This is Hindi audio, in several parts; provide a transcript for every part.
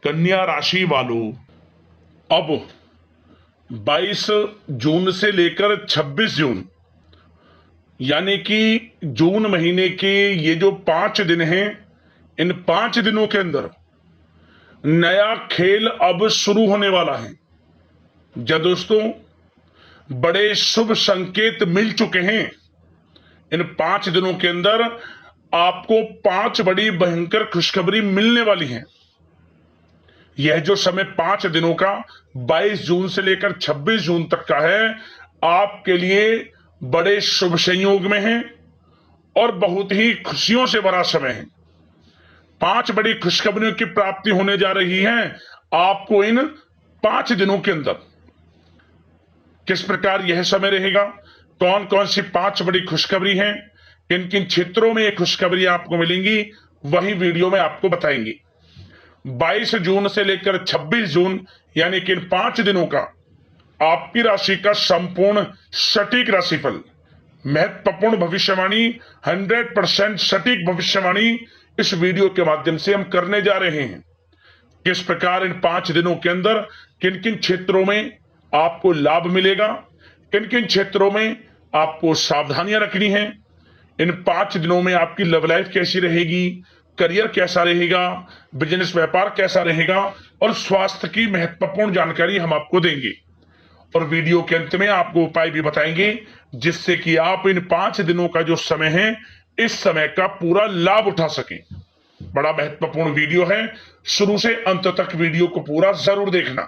कन्या राशि वालों, अब 22 जून से लेकर 26 जून यानी कि जून महीने के ये जो 5 दिन हैं, इन 5 दिनों के अंदर नया खेल अब शुरू होने वाला है। जब दोस्तों बड़े शुभ संकेत मिल चुके हैं, इन 5 दिनों के अंदर आपको 5 बड़ी भयंकर खुशखबरी मिलने वाली है। यह जो समय 5 दिनों का 22 जून से लेकर 26 जून तक का है, आपके लिए बड़े शुभ संयोग में है और बहुत ही खुशियों से भरा समय है। 5 बड़ी खुशखबरियों की प्राप्ति होने जा रही है आपको इन 5 दिनों के अंदर। किस प्रकार यह समय रहेगा, कौन कौन सी 5 बड़ी खुशखबरी हैं, किन किन क्षेत्रों में ये खुशखबरी आपको मिलेंगी, वही वीडियो में आपको बताएंगे। 22 जून से लेकर 26 जून यानी कि इन 5 दिनों का आपकी राशि का संपूर्ण सटीक राशिफल, महत्वपूर्ण भविष्यवाणी, 100% सटीक भविष्यवाणी इस वीडियो के माध्यम से हम करने जा रहे हैं। किस प्रकार इन 5 दिनों के अंदर किन किन क्षेत्रों में आपको लाभ मिलेगा, किन किन क्षेत्रों में आपको सावधानियां रखनी है, इन 5 दिनों में आपकी लव लाइफ कैसी रहेगी, करियर कैसा रहेगा, बिजनेस व्यापार कैसा रहेगा और स्वास्थ्य की महत्वपूर्ण जानकारी हम आपको देंगे। और वीडियो के अंत में आपको उपाय भी बताएंगे जिससे कि आप इन 5 दिनों का जो समय है, इस समय का पूरा लाभ उठा सकें। बड़ा महत्वपूर्ण वीडियो है, शुरू से अंत तक वीडियो को पूरा जरूर देखना।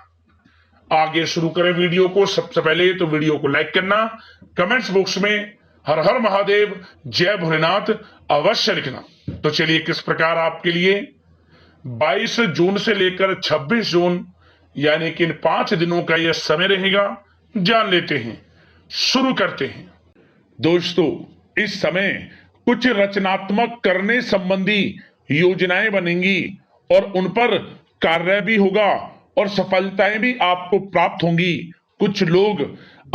आगे शुरू करें वीडियो को। सबसे पहले तो वीडियो को लाइक करना, कमेंट्स बॉक्स में हर हर महादेव, जय भोलेनाथ अवश्य लिखना। तो चलिए किस प्रकार आपके लिए 22 जून से लेकर 26 जून यानी कि इन 5 दिनों का यह समय रहेगा, जान लेते हैं, शुरू करते हैं। दोस्तों इस समय कुछ रचनात्मक करने संबंधी योजनाएं बनेंगी और उन पर कार्य भी होगा और सफलताएं भी आपको प्राप्त होंगी। कुछ लोग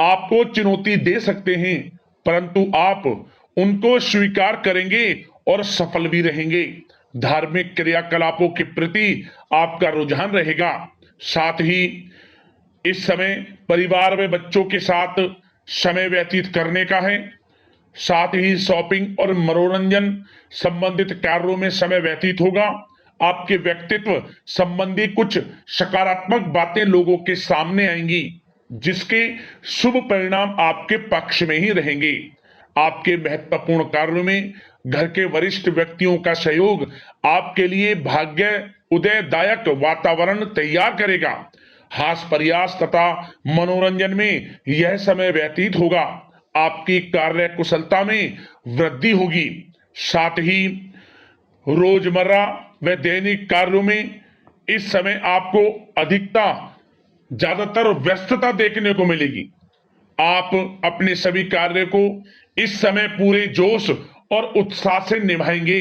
आपको चुनौती दे सकते हैं परंतु आप उनको स्वीकार करेंगे और सफल भी रहेंगे। धार्मिक क्रियाकलापों के प्रति आपका रुझान रहेगा। साथ ही इस समय परिवार में बच्चों के साथ समय व्यतीत करने का है। साथ ही शॉपिंग और मनोरंजन संबंधित कार्यों में समय व्यतीत होगा। आपके व्यक्तित्व संबंधी कुछ सकारात्मक बातें लोगों के सामने आएंगी जिसके शुभ परिणाम आपके पक्ष में ही रहेंगे। आपके महत्वपूर्ण कार्यों में घर के वरिष्ठ व्यक्तियों का सहयोग आपके लिए भाग्य उदयदायक वातावरण तैयार करेगा। हास प्रयास तथा मनोरंजन में यह समय व्यतीत होगा। आपकी कार्य कुशलता में वृद्धि होगी। साथ ही रोजमर्रा व दैनिक कार्यों में इस समय आपको ज्यादातर व्यस्तता देखने को मिलेगी। आप अपने सभी कार्य को इस समय पूरे जोश और उत्साह से निभाएंगे।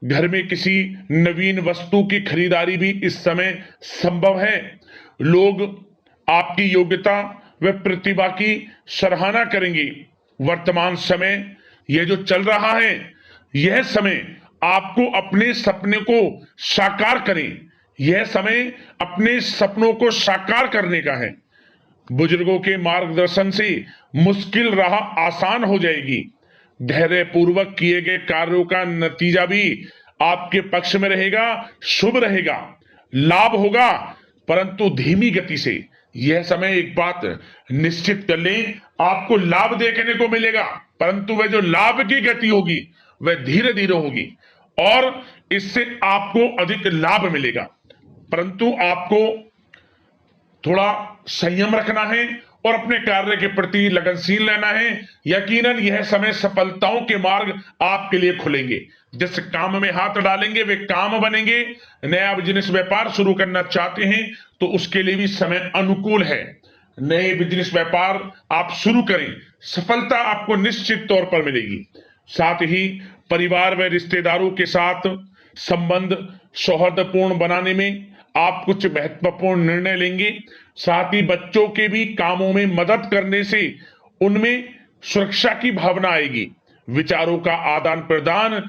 घर में किसी नवीन वस्तु की खरीदारी भी इस समय संभव है। लोग आपकी योग्यता व प्रतिभा की सराहना करेंगे। वर्तमान समय यह जो चल रहा है, यह समय आपको अपने सपने को साकार करें। यह समय अपने सपनों को साकार करने का है। बुजुर्गों के मार्गदर्शन से मुश्किल राह आसान हो जाएगी। धैर्य पूर्वक किए गए कार्यों का नतीजा भी आपके पक्ष में रहेगा, शुभ रहेगा। लाभ होगा परंतु धीमी गति से। यह समय एक बात निश्चित कर लें, आपको लाभ देखने को मिलेगा परंतु वह जो लाभ की गति होगी वह धीरे धीरे होगी और इससे आपको अधिक लाभ मिलेगा। परंतु आपको थोड़ा संयम रखना है और अपने कार्य के प्रति लगनशील रहना है। यकीनन यह समय सफलताओं के मार्ग आपके लिए खुलेंगे। जिस काम में हाथ डालेंगे वे काम बनेंगे। नया बिजनेस व्यापार शुरू करना चाहते हैं तो उसके लिए भी समय अनुकूल है। नए बिजनेस व्यापार आप शुरू करें, सफलता आपको निश्चित तौर पर मिलेगी। साथ ही परिवार व रिश्तेदारों के साथ संबंध सौहार्दपूर्ण बनाने में आप कुछ महत्वपूर्ण निर्णय लेंगे। साथ ही बच्चों के भी कामों में मदद करने से उनमें सुरक्षा की भावना आएगी। विचारों का आदान प्रदान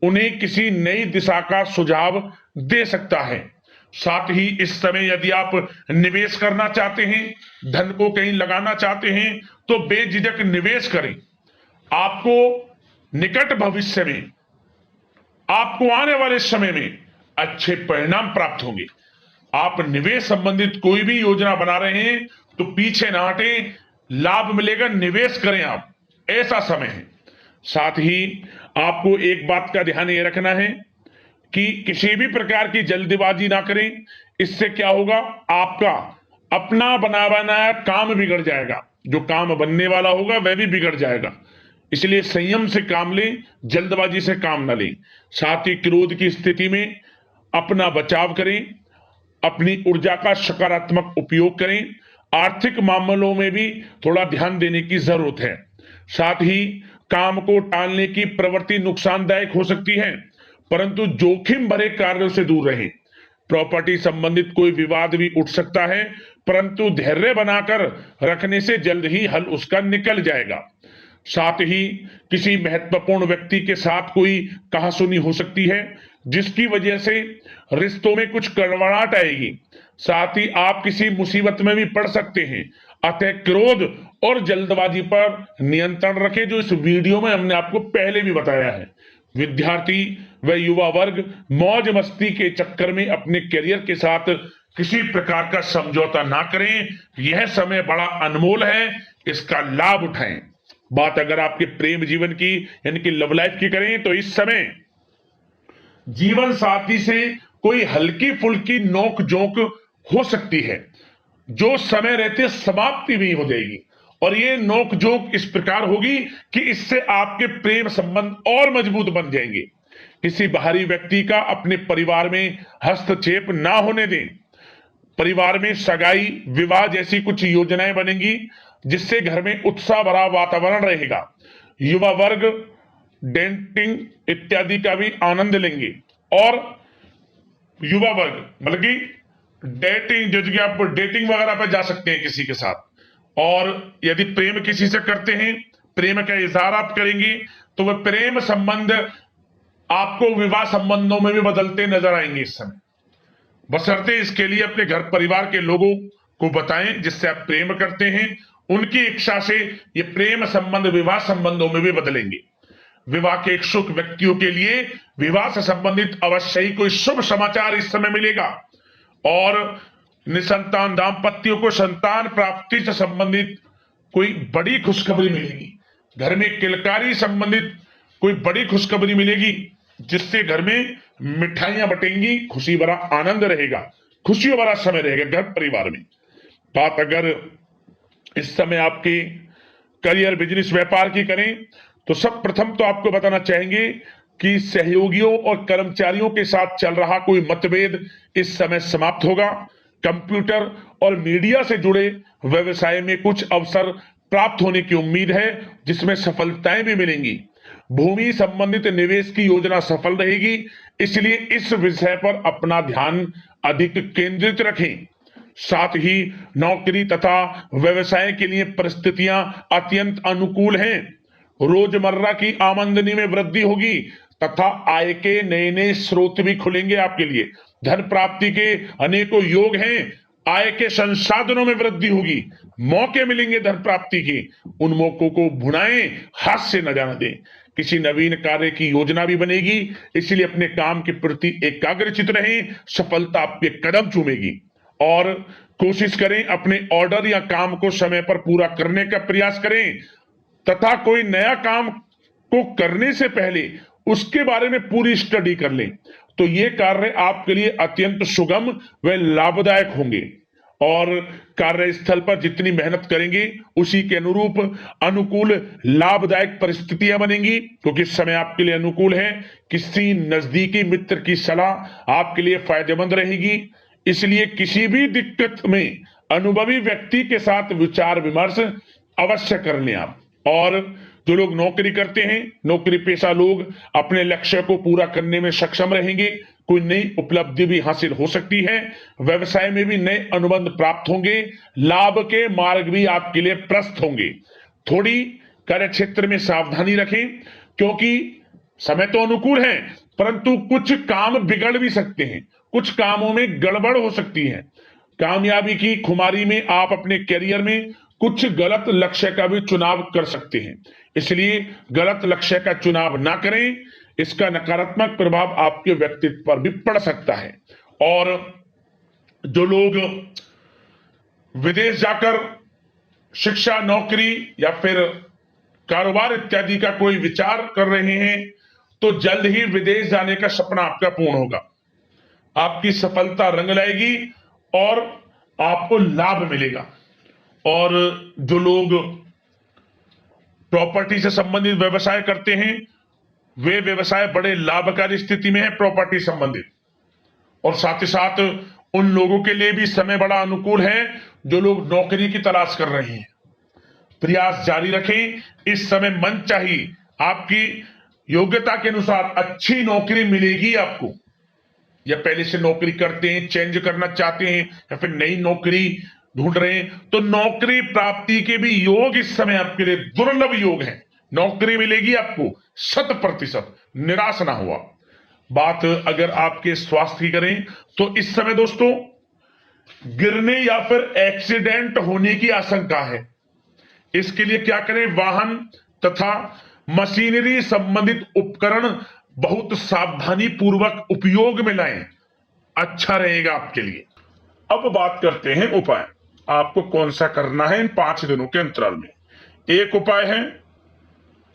उन्हें किसी नई दिशा का सुझाव दे सकता है। साथ ही इस समय यदि आप निवेश करना चाहते हैं, धन को कहीं लगाना चाहते हैं, तो बेझिझक निवेश करें। आपको निकट भविष्य में, आपको आने वाले समय में अच्छे परिणाम प्राप्त होंगे। आप निवेश संबंधित कोई भी योजना बना रहे हैं तो पीछे ना हटें, लाभ मिलेगा, निवेश करें आप, ऐसा समय है। साथ ही आपको एक बात का ध्यान ये रखना है कि किसी भी प्रकार की जल्दबाजी ना करें। इससे क्या होगा, आपका अपना बना बनाया काम बिगड़ जाएगा, जो काम बनने वाला होगा वह भी बिगड़ जाएगा। इसलिए संयम से काम लें, जल्दबाजी से काम ना लें। साथ ही क्रोध की स्थिति में अपना बचाव करें, अपनी ऊर्जा का सकारात्मक उपयोग करें। आर्थिक मामलों में भी थोड़ा ध्यान देने की जरूरत है। साथ ही काम को टालने की प्रवृत्ति नुकसानदायक हो सकती है, परंतु जोखिम भरे कार्यों से दूर रहें। प्रॉपर्टी संबंधित कोई विवाद भी उठ सकता है, परंतु धैर्य बनाकर रखने से जल्द ही हल उसका निकल जाएगा। साथ ही किसी महत्वपूर्ण व्यक्ति के साथ कोई कहासुनी हो सकती है, जिसकी वजह से रिश्तों में कुछ कड़वाहट आएगी। साथ ही आप किसी मुसीबत में भी पड़ सकते हैं। अतः क्रोध और जल्दबाजी पर नियंत्रण रखें, जो इस वीडियो में हमने आपको पहले भी बताया है। विद्यार्थी व युवा वर्ग मौज मस्ती के चक्कर में अपने करियर के साथ किसी प्रकार का समझौता ना करें। यह समय बड़ा अनमोल है, इसका लाभ उठाएं। बात अगर आपके प्रेम जीवन की यानी कि लव लाइफ की करें तो इस समय जीवन साथी से कोई हल्की फुल्की नोक झोंक हो सकती है, जो समय रहते समाप्ति भी हो जाएगी। और ये नोक झोंक इस प्रकार होगी कि इससे आपके प्रेम संबंध और मजबूत बन जाएंगे। किसी बाहरी व्यक्ति का अपने परिवार में हस्तक्षेप ना होने दें। परिवार में सगाई, विवाह जैसी कुछ योजनाएं बनेंगी, जिससे घर में उत्साह भरा वातावरण रहेगा। युवा वर्ग डेटिंग इत्यादि का भी आनंद लेंगे। और युवा वर्ग मतलब कि डेटिंग, जो कि आप डेटिंग वगैरह पर जा सकते हैं किसी के साथ। और यदि प्रेम किसी से करते हैं, प्रेम का इजहार आप करेंगे, तो वह प्रेम संबंध आपको विवाह संबंधों में भी बदलते नजर आएंगे इस समय। बशर्ते इसके लिए अपने घर परिवार के लोगों को बताएं जिससे आप प्रेम करते हैं। उनकी इच्छा से ये प्रेम संबंध विवाह संबंधों में भी बदलेंगे। विवाह के इच्छुक व्यक्तियों के लिए विवाह से संबंधित अवश्य ही कोई शुभ समाचार इस समय मिलेगा। और निसंतान दाम्पत्यों को संतान प्राप्ति से संबंधित कोई बड़ी खुशखबरी मिलेगी। घर में किलकारी संबंधित कोई बड़ी खुशखबरी मिलेगी, जिससे घर में मिठाइयां बटेंगी, खुशी भरा आनंद रहेगा, खुशियों भरा समय रहेगा घर परिवार में। बात अगर इस समय आपके करियर, बिजनेस, व्यापार की करें तो सब प्रथम तो आपको बताना चाहेंगे कि सहयोगियों और कर्मचारियों के साथ चल रहा कोई मतभेद इस समय समाप्त होगा। कंप्यूटर और मीडिया से जुड़े व्यवसाय में कुछ अवसर प्राप्त होने की उम्मीद है, जिसमें सफलताएं भी मिलेंगी। भूमि संबंधित निवेश की योजना सफल रहेगी, इसलिए इस विषय पर अपना ध्यान अधिक केंद्रित रखें। साथ ही नौकरी तथा व्यवसाय के लिए परिस्थितियां अत्यंत अनुकूल हैं। रोजमर्रा की आमदनी में वृद्धि होगी तथा आय के नए नए स्रोत भी खुलेंगे आपके लिए। धन प्राप्ति के अनेकों योग हैं। आय के संसाधनों में वृद्धि होगी, मौके मिलेंगे धन प्राप्ति के। उन मौकों को भुनाएं, हाथ से न जाने दें। किसी नवीन कार्य की योजना भी बनेगी, इसलिए अपने काम के प्रति एकाग्रचित रहें, सफलता आपके कदम चूमेगी। और कोशिश करें अपने ऑर्डर या काम को समय पर पूरा करने का प्रयास करें तथा कोई नया काम को करने से पहले उसके बारे में पूरी स्टडी कर लें, तो ये कार्य आपके लिए अत्यंत सुगम व लाभदायक होंगे। और कार्यस्थल पर जितनी मेहनत करेंगे उसी के अनुरूप अनुकूल लाभदायक परिस्थितियां बनेंगी, क्योंकि समय आपके लिए अनुकूल है। किसी नजदीकी मित्र की सलाह आपके लिए फायदेमंद रहेगी, इसलिए किसी भी दिक्कत में अनुभवी व्यक्ति के साथ विचार विमर्श अवश्य कर लें आप। और जो लोग नौकरी करते हैं, नौकरी पेशा लोग अपने लक्ष्य को पूरा करने में सक्षम रहेंगे। कोई नई उपलब्धि भी हासिल हो सकती है। व्यवसाय में भी नए अनुबंध प्राप्त होंगे। लाभ के मार्ग भी आपके लिए प्रशस्त होंगे। थोड़ी कार्य क्षेत्र में सावधानी रखें, क्योंकि समय तो अनुकूल है, परंतु कुछ काम बिगड़ भी सकते हैं। कुछ कामों में गड़बड़ हो सकती है। कामयाबी की खुमारी में आप अपने करियर में कुछ गलत लक्ष्य का भी चुनाव कर सकते हैं, इसलिए गलत लक्ष्य का चुनाव ना करें। इसका नकारात्मक प्रभाव आपके व्यक्तित्व पर भी पड़ सकता है। और जो लोग विदेश जाकर शिक्षा, नौकरी या फिर कारोबार इत्यादि का कोई विचार कर रहे हैं, तो जल्द ही विदेश जाने का सपना आपका पूर्ण होगा। आपकी सफलता रंग लाएगी और आपको लाभ मिलेगा। और जो लोग प्रॉपर्टी से संबंधित व्यवसाय करते हैं, वे व्यवसाय बड़े लाभकारी स्थिति में है प्रॉपर्टी संबंधित। और साथ ही साथ उन लोगों के लिए भी समय बड़ा अनुकूल है जो लोग नौकरी की तलाश कर रहे हैं। प्रयास जारी रखें, इस समय मन चाहिए आपकी योग्यता के अनुसार अच्छी नौकरी मिलेगी आपको। या पहले से नौकरी करते हैं, चेंज करना चाहते हैं, या फिर नई नौकरी ढूंढ रहे हैं, तो नौकरी प्राप्ति के भी योग इस समय आपके लिए दुर्लभ योग है। नौकरी मिलेगी आपको 100%, निराश ना हुआ। बात अगर आपके स्वास्थ्य की करें तो इस समय दोस्तों गिरने या फिर एक्सीडेंट होने की आशंका है। इसके लिए क्या करें, वाहन तथा मशीनरी संबंधित उपकरण बहुत सावधानी पूर्वक उपयोग में लाएं, अच्छा रहेगा आपके लिए। अब बात करते हैं उपाय, आपको कौन सा करना है इन 5 दिनों के अंतराल में। एक उपाय है,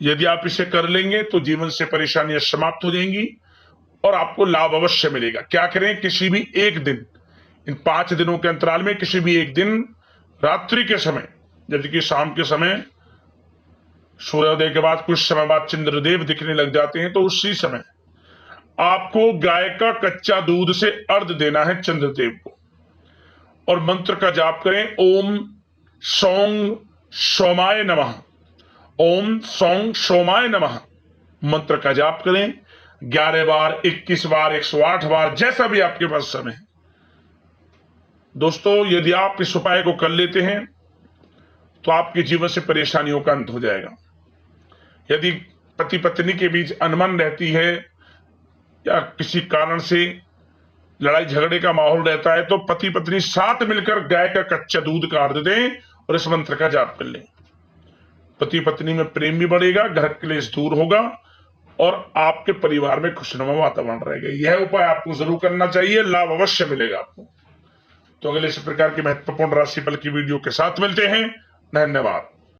यदि आप इसे कर लेंगे तो जीवन से परेशानियां समाप्त हो जाएंगी और आपको लाभ अवश्य मिलेगा। क्या करें, किसी भी एक दिन, इन 5 दिनों के अंतराल में किसी भी एक दिन रात्रि के समय, जैसे कि शाम के समय सूर्योदय के बाद कुछ समय बाद चंद्रदेव दिखने लग जाते हैं, तो उसी समय आपको गाय का कच्चा दूध से अर्घ देना है चंद्रदेव को, और मंत्र का जाप करें, ओम सौं सोमाय नमः, ओम सौं सोमाय नमः मंत्र का जाप करें 11 बार, 21 बार, 108 बार, जैसा भी आपके पास समय है। दोस्तों यदि आप इस उपाय को कर लेते हैं तो आपके जीवन से परेशानियों का अंत हो जाएगा। यदि पति पत्नी के बीच अनबन रहती है या किसी कारण से लड़ाई झगड़े का माहौल रहता है, तो पति पत्नी साथ मिलकर गाय का कच्चा दूध का अर्घ दें और इस मंत्र का जाप कर लें। पति पत्नी में प्रेम भी बढ़ेगा, घर क्लेश दूर होगा और आपके परिवार में खुशनुमा वातावरण रहेगा। यह उपाय आपको जरूर करना चाहिए, लाभ अवश्य मिलेगा आपको। तो अगले इस प्रकार की महत्वपूर्ण राशिफल की वीडियो के साथ मिलते हैं। धन्यवाद।